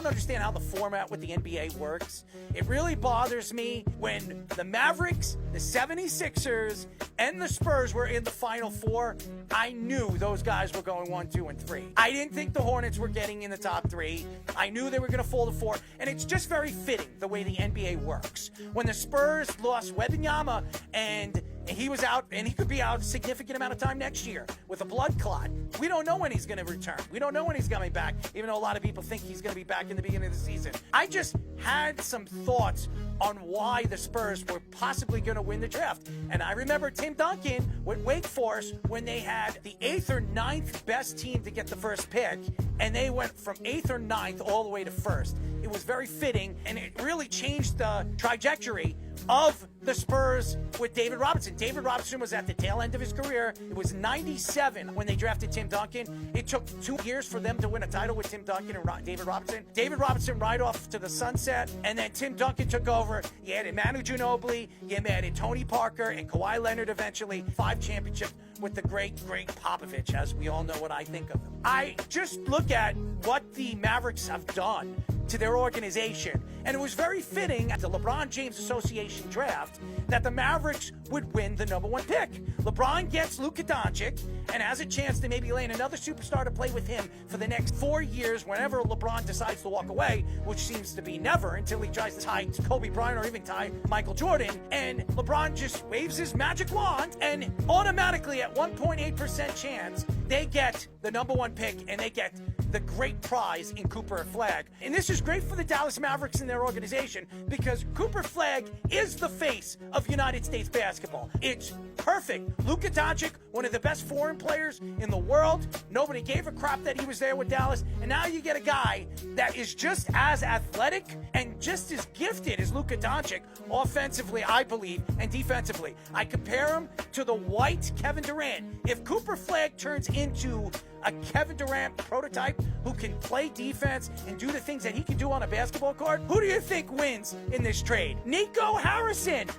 don't understand how the format with the NBA works. It really bothers me when the Mavericks, the 76ers, and the Spurs were in the Final Four. I knew those guys were going 1, 2, and 3. I didn't think the Hornets were getting in the top 3. I knew they were going to fall to 4. And it's just very fitting the way the NBA works. When the Spurs lost Wembanyama and he was out, and he could be out a significant amount of time next year with a blood clot. We don't know when he's going to return. We don't know when he's coming back, even though a lot of people think he's going to be back in the beginning of the season. I just had some thoughts on why the Spurs were possibly going to win the draft. And I remember Tim Duncan with Wake Forest when they had the 8th or 9th best team to get the first pick, and they went from 8th or 9th all the way to 1st. It was very fitting, and it really changed the trajectory of the Spurs with David Robinson. David Robinson was at the tail end of his career. It was 97 when they drafted Tim Duncan. It took 2 years for them to win a title with Tim Duncan and David Robinson. David Robinson right off to the sunset, and then Tim Duncan took over. You added Manu Ginobili, you added Tony Parker, and Kawhi Leonard eventually. 5 championships with the great Popovich, as we all know what I think of him. I just look at what the Mavericks have done to their organization, and it was very fitting at the LeBron James Association draft that the Mavericks would win the #1 pick. LeBron gets Luka Doncic and has a chance to maybe land another superstar to play with him for the next 4 years whenever LeBron decides to walk away, which seems to be never until he tries to tie Kobe Bryant or even tie Michael Jordan. And LeBron just waves his magic wand, and automatically at 1.8% chance, they get the #1 pick, and they get the great prize in Cooper Flag. And this is great for the Dallas Mavericks and their organization because Cooper Flag is the face of United States basketball. It's perfect. Luka Doncic, one of the best foreign players in the world. Nobody gave a crap that he was there with Dallas. And now you get a guy that is just as athletic and just as gifted as Luka Doncic, offensively, I believe, and defensively. I compare him to the white Kevin Durant. If Cooper Flag turns into a Kevin Durant prototype who can play defense and do the things that he can do on a basketball court, who do you think wins in this trade? Nico Harrison.